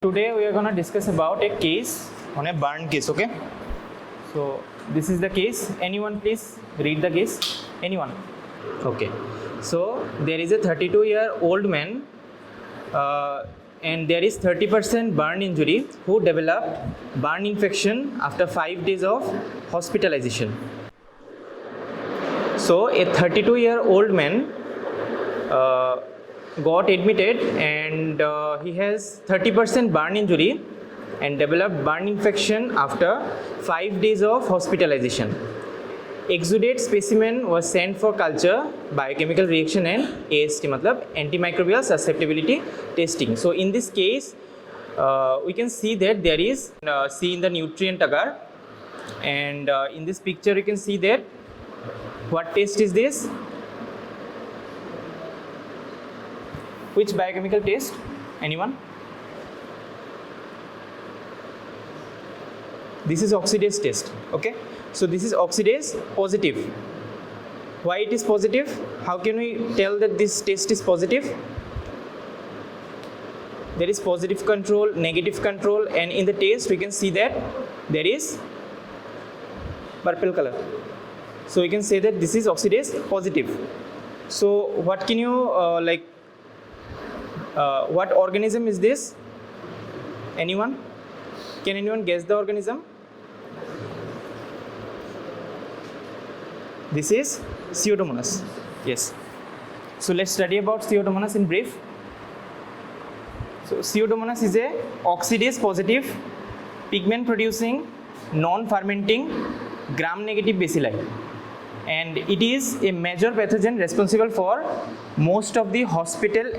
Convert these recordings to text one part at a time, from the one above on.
Today we are going to discuss about a case on a burn case, okay? So this is the case. Anyone please read the case? Anyone? Okay. So there is a 32-year-old man and there is 30% burn injury who developed burn infection after 5 days of hospitalization. So a 32-year-old man got admitted and he has 30% burn injury and developed burn infection after 5 days of hospitalization. Exudate specimen was sent for culture, biochemical reaction and AST, matlab antimicrobial susceptibility testing. So in this case, we can see that there is see in the nutrient agar, and in this picture you can see that what test is this? Which biochemical test? Anyone? This is oxidase test. Okay. So this is oxidase positive. Why it is positive? How can we tell that this test is positive? There is positive control, negative control, and in the test we can see that there is purple color. So we can say that this is oxidase positive. So what can you what organism is this? Anyone? Can anyone guess the organism? This is Pseudomonas. Yes. So let's study about Pseudomonas in brief. So Pseudomonas is a oxidase positive, pigment producing, non-fermenting, gram-negative bacilli, and it is a major pathogen responsible for most of the hospital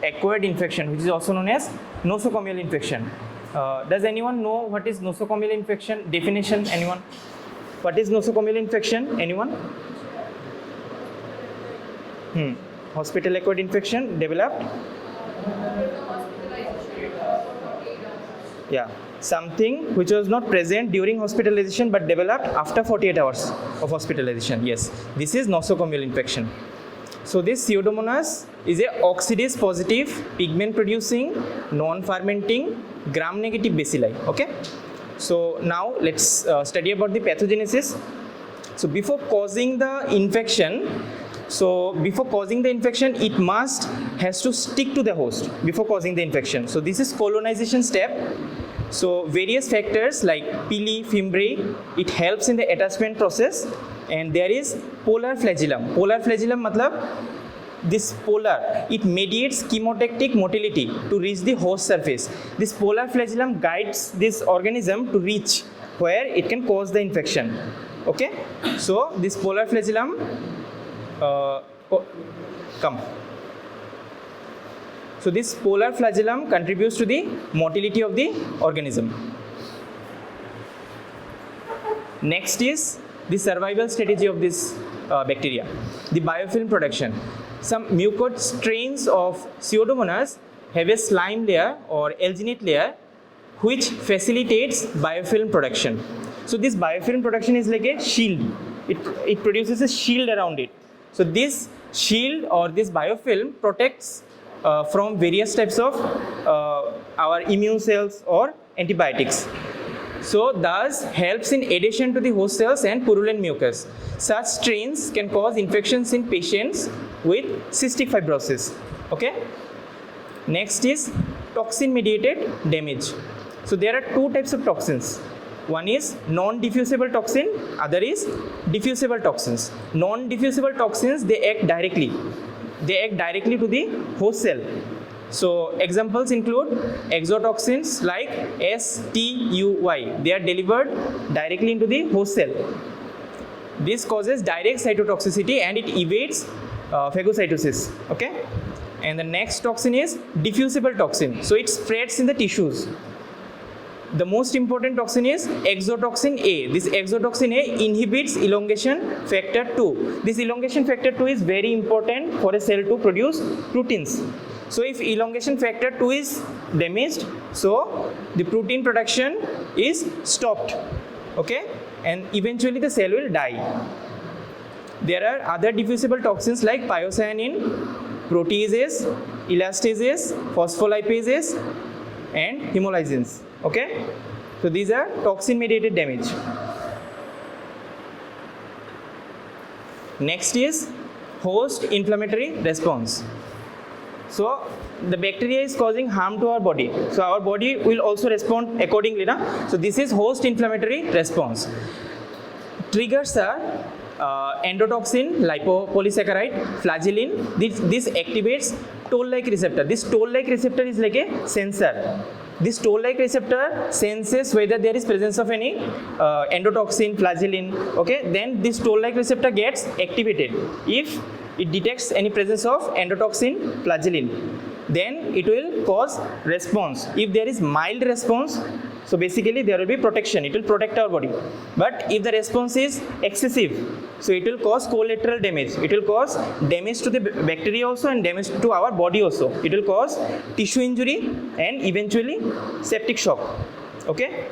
acquired infection, which is also known as nosocomial infection. Does anyone know what is nosocomial infection? Definition, anyone? What is nosocomial infection? Anyone? Hospital acquired infection developed? Yeah, something which was not present during hospitalization but developed after 48 hours of hospitalization. Yes, this is nosocomial infection. So this Pseudomonas is a oxidase positive, pigment producing, non-fermenting, gram-negative bacilli. Okay. So now let's study about the pathogenesis. So before causing the infection, it has to stick to the host before causing the infection. So this is colonization step. So various factors like Pili, Fimbriae, it helps in the attachment process. And there is polar flagellum. Polar flagellum matlab this polar, it mediates chemotactic motility to reach the host surface. This polar flagellum guides this organism to reach where it can cause the infection. Okay. So this polar flagellum So this polar flagellum contributes to the motility of the organism. Next is the survival strategy of this bacteria, the biofilm production. Some mucoid strains of Pseudomonas have a slime layer or alginate layer which facilitates biofilm production. So this biofilm production is like a shield. It produces a shield around it. So this shield or this biofilm protects from various types of our immune cells or antibiotics. So thus helps in adhesion to the host cells and purulent mucus. Such strains can cause infections in patients with cystic fibrosis. Okay. Next is toxin mediated damage. So there are two types of toxins. One is non-diffusible toxin, other is diffusible toxins. Non-diffusible toxins, they act directly to the host cell. So examples include exotoxins like STUY. They are delivered directly into the host cell. This causes direct cytotoxicity and it evades phagocytosis. Okay. And the next toxin is diffusible toxin. So it spreads in the tissues. The most important toxin is exotoxin A. This exotoxin A inhibits elongation factor 2. This elongation factor 2 is very important for a cell to produce proteins. So if elongation factor 2 is damaged, so the protein production is stopped. Okay, and eventually the cell will die. There are other diffusible toxins like pyocyanin, proteases, elastases, phospholipases, and hemolysins. Okay, so these are toxin mediated damage. Next is host inflammatory response. So the bacteria is causing harm to our body, so our body will also respond accordingly, na? So this is host inflammatory response. Triggers are endotoxin, lipopolysaccharide, flagellin. This activates toll-like receptor. This toll-like receptor is like a sensor. This toll-like receptor senses whether there is presence of any endotoxin, flagellin. Okay, then this toll-like receptor gets activated. If it detects any presence of endotoxin, flagellin, then it will cause response. If there is mild response, so basically there will be protection, it will protect our body. But if the response is excessive, so it will cause collateral damage. It will cause damage to the bacteria also and damage to our body also. It will cause tissue injury and eventually septic shock. Okay,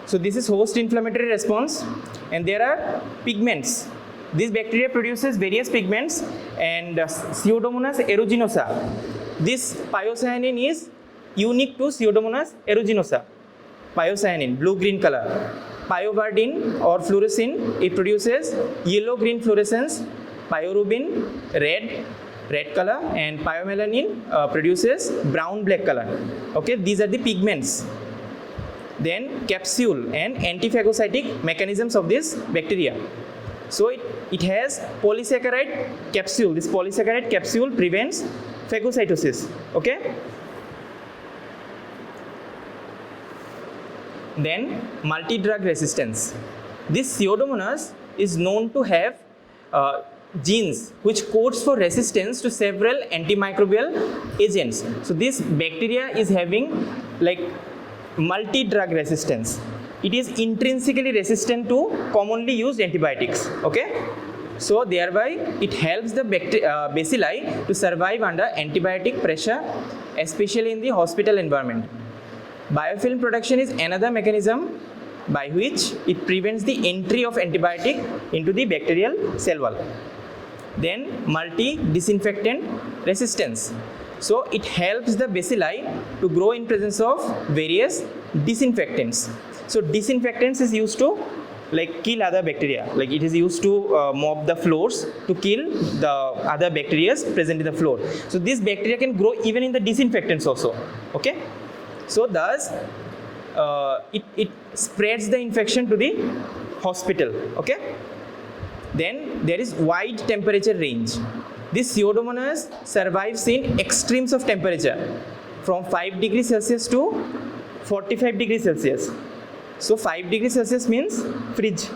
so this is host inflammatory response. And there are pigments. This bacteria produces various pigments, and Pseudomonas aeruginosa. This pyocyanin is unique to Pseudomonas aeruginosa. Pyocyanin, blue-green color. Pyovardin or fluorescein, it produces yellow-green fluorescence. Pyorubin, red color, and pyomelanin produces brown-black color. Okay, these are the pigments. Then capsule and antiphagocytic mechanisms of this bacteria. So it has polysaccharide capsule. This polysaccharide capsule prevents phagocytosis. Okay. Then multi-drug resistance. This Pseudomonas is known to have genes which codes for resistance to several antimicrobial agents. So this bacteria is having like multi-drug resistance. It is intrinsically resistant to commonly used antibiotics. Okay, so thereby it helps the bacilli to survive under antibiotic pressure, especially in the hospital environment. Biofilm production is another mechanism by which it prevents the entry of antibiotic into the bacterial cell wall. Then multi-disinfectant resistance. So it helps the bacilli to grow in presence of various disinfectants. So disinfectants is used to like kill other bacteria. Like it is used to mop the floors to kill the other bacteria present in the floor. So this bacteria can grow even in the disinfectants also. Okay. So thus it spreads the infection to the hospital. Okay. Then there is wide temperature range. This Pseudomonas survives in extremes of temperature from 5 degrees Celsius to 45 degrees Celsius. So 5 degrees Celsius means fridge.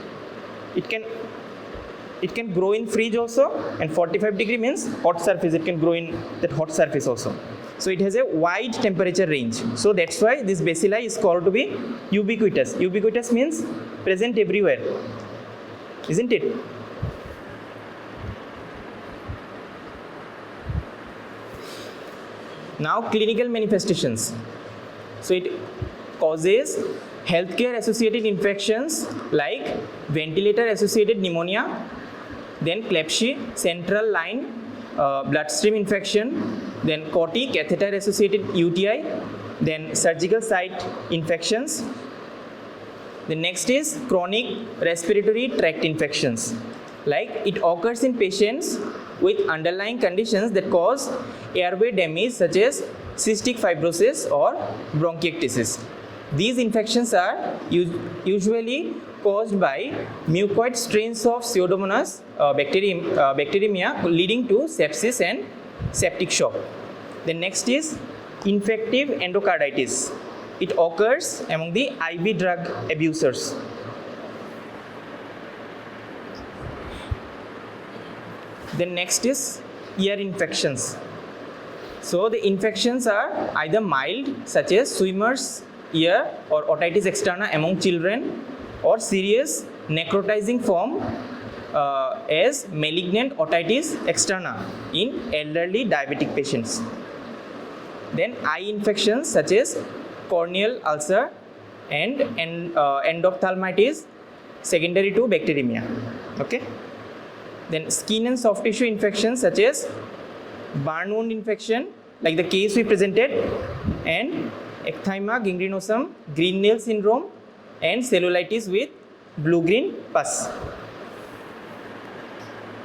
It can grow in fridge also, and 45 degree means hot surface. It can grow in that hot surface also. So it has a wide temperature range. So that's why this bacilli is called to be ubiquitous. Ubiquitous means present everywhere, isn't it? Now clinical manifestations. So it causes healthcare associated infections like ventilator associated pneumonia, then Klebsiella central line bloodstream infection, then COTI catheter associated UTI, then surgical site infections. The next is chronic respiratory tract infections. Like it occurs in patients with underlying conditions that cause airway damage such as cystic fibrosis or bronchiectasis. These infections are usually caused by mucoid strains of Pseudomonas bacteremia leading to sepsis and septic shock. The next is infective endocarditis. It occurs among the IV drug abusers. The next is ear infections. So the infections are either mild such as swimmer's ear or otitis externa among children, or serious necrotizing form as malignant otitis externa in elderly diabetic patients. Then eye infections such as corneal ulcer and endophthalmitis secondary to bacteremia. Okay. Then skin and soft tissue infections such as burn wound infection like the case we presented, and ecthyma gangrenosum, green nail syndrome, and cellulitis with blue-green pus.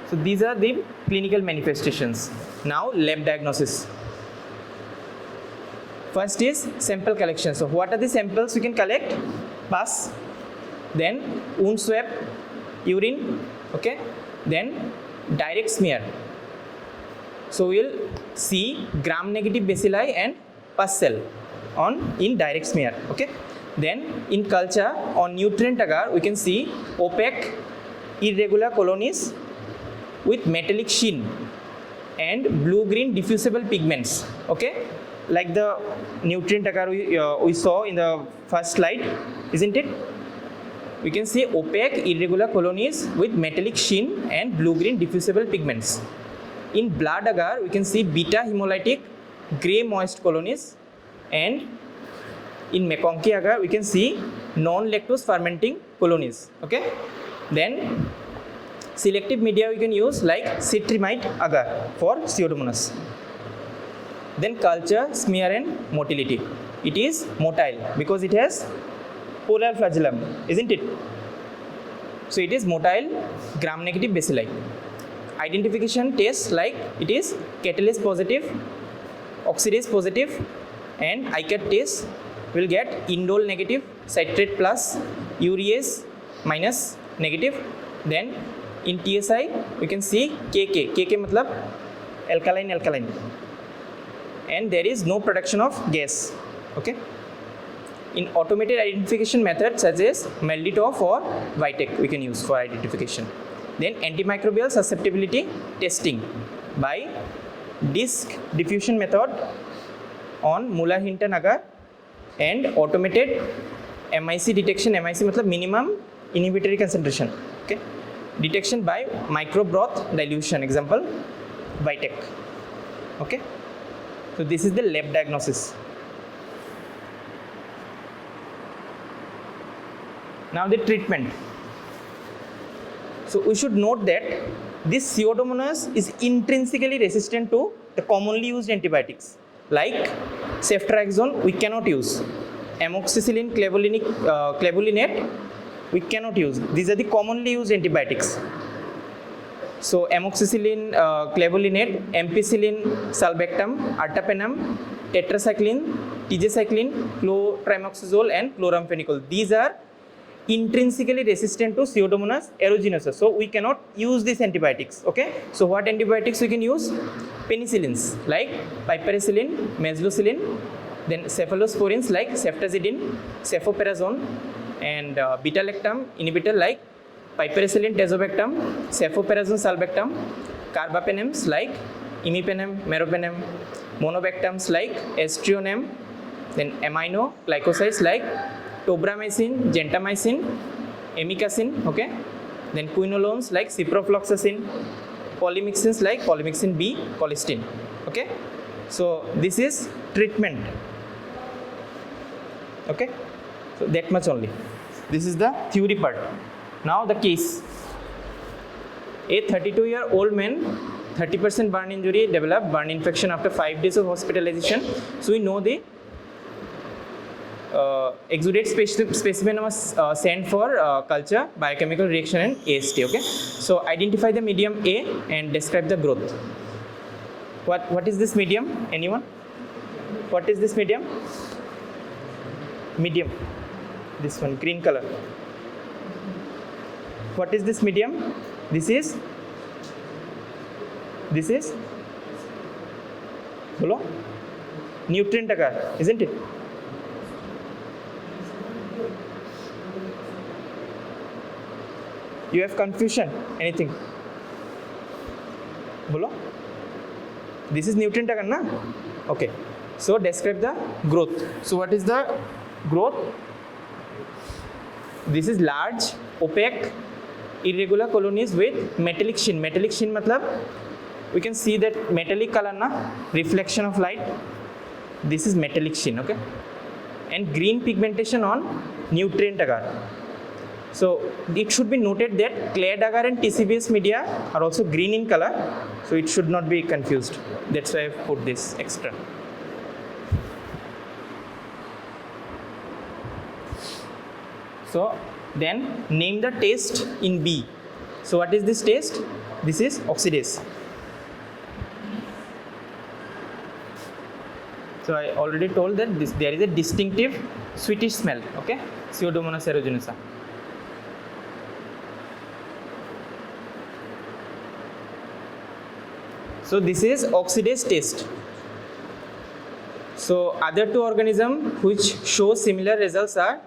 So these are the clinical manifestations. Now lab diagnosis. First is sample collection. So what are the samples we can collect? Pus, then wound swab, urine, okay, then direct smear. So we will see gram-negative bacilli and pus cell in direct smear, okay. Then in culture on nutrient agar we can see opaque irregular colonies with metallic sheen and blue-green diffusible pigments, okay, like the nutrient agar we saw in the first slide, isn't it? We can see opaque irregular colonies with metallic sheen and blue-green diffusible pigments. In blood agar we can see beta hemolytic grey moist colonies, and in Mekongki agar we can see non-lactose fermenting colonies, okay. Then selective media we can use like citrimide agar for Pseudomonas. Then culture, smear and motility. It is motile because it has polar flagellum, isn't it? So it is motile gram-negative bacilli. Identification tests like it is catalase positive, oxidase positive, and ICAT test will get indole negative, citrate plus, urease minus negative. Then in TSI we can see KK matlab alkaline, and there is no production of gas, okay. In automated identification methods such as Melditov or Vitek we can use for identification. Then antimicrobial susceptibility testing by disk diffusion method on Muller-Hinton agar, and automated MIC detection. MIC matlab minimum inhibitory concentration, okay, detection by microbroth dilution, example Vitek, okay. So this is the lab diagnosis. Now the treatment. So we should note that this Pseudomonas is intrinsically resistant to the commonly used antibiotics like ceftriaxone we cannot use, amoxicillin clavulinate we cannot use. These are the commonly used antibiotics. So amoxicillin clavulinate, ampicillin-Sulbactam, Carbapenem, tetracycline, tigecycline, chlortriamoxazole and chloramphenicol. These are intrinsically resistant to Pseudomonas aeruginosa. So we cannot use these antibiotics, okay. So what antibiotics we can use? Penicillins like piperacillin, mezlocillin, then cephalosporins like ceftazidime, cefoperazone, and beta-lactam inhibitor like Piperacillin-Tazobactam, cefoperazone-Sulbactam, Carbapenems like imipenem, meropenem, monobactams like estrionam, then amino glycosides like tobramycin, gentamicin, amikacin, okay. Then quinolones like ciprofloxacin, polymyxins like polymyxin B, colistin, okay. So this is treatment, okay. So that much only. This is the theory part. Now the case. A 32-year-old man, 30% burn injury, developed burn infection after 5 days of hospitalization. So we know the exudate specimen was sent for culture, biochemical reaction and AST, okay. So identify the medium A and describe the growth. What is this medium? Anyone? What is this medium? Medium. This one, green color. What is this medium? This is Bolo? Nutrient agar, isn't it? You have confusion? Anything? Bolo? This is nutrient agar, na? Okay. So describe the growth. So what is the growth? This is large, opaque, irregular colonies with metallic sheen. Metallic sheen matlab we can see that metallic color na, reflection of light. This is metallic sheen, okay. And green pigmentation on nutrient agar. So it should be noted that clade agar and TCBS media are also green in color. So it should not be confused. That's why I've put this extra. So then name the test in B. So what is this test? This is oxidase. So I already told that there is a distinctive sweetish smell, okay? Pseudomonas aeruginosa. So this is oxidase test. So other two organisms which show similar results are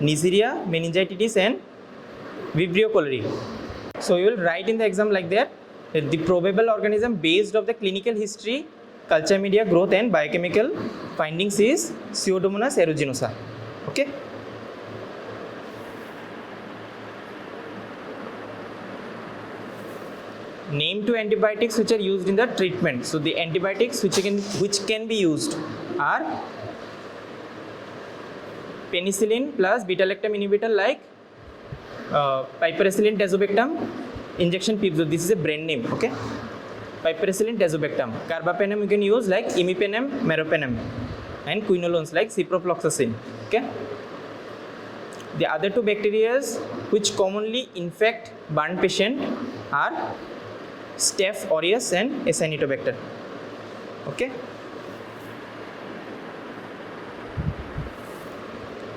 Neisseria, meningitis and Vibrio cholerae. So you will write in the exam like that, the probable organism based of the clinical history, culture media growth and biochemical findings is Pseudomonas aeruginosa. Okay. Name two antibiotics which are used in the treatment. So the antibiotics which can be used are penicillin plus beta-lactam inhibitor like Piperacillin-Tazobactam injection PIP. So this is a brand name, okay? Piperacillin-Tazobactam. Carbapenem you can use like imipenem, meropenem, and Quinolones like ciprofloxacin. Okay. The other two bacteria which commonly infect burn patient are Staph aureus and Acinetobacter. Okay.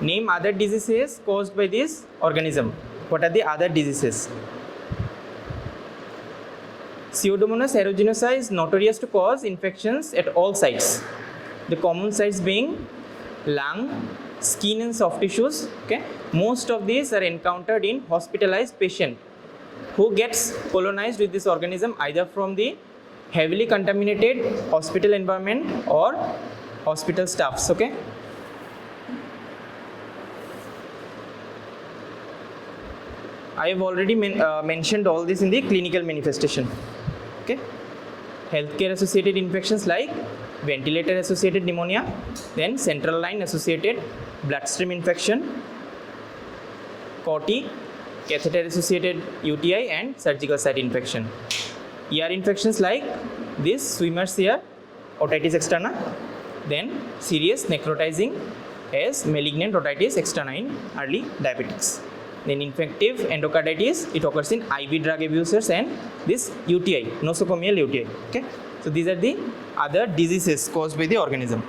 Name other diseases caused by this organism. What are the other diseases? Pseudomonas aeruginosa is notorious to cause infections at all sites. The common sites being lung, skin and soft tissues. Okay. Most of these are encountered in hospitalized patient who gets colonized with this organism either from the heavily contaminated hospital environment or hospital staffs. Okay. I have already mentioned all this in the clinical manifestation. Okay. Healthcare associated infections like ventilator associated pneumonia, then central line associated bloodstream infection, COTI, catheter associated UTI and surgical site infection. ER infections like this swimmer's ear, otitis externa, then serious necrotizing as malignant otitis externa in early diabetics. Then infective endocarditis, it occurs in IV drug abusers and this UTI, nosocomial UTI. Okay. So these are the other diseases caused by the organism.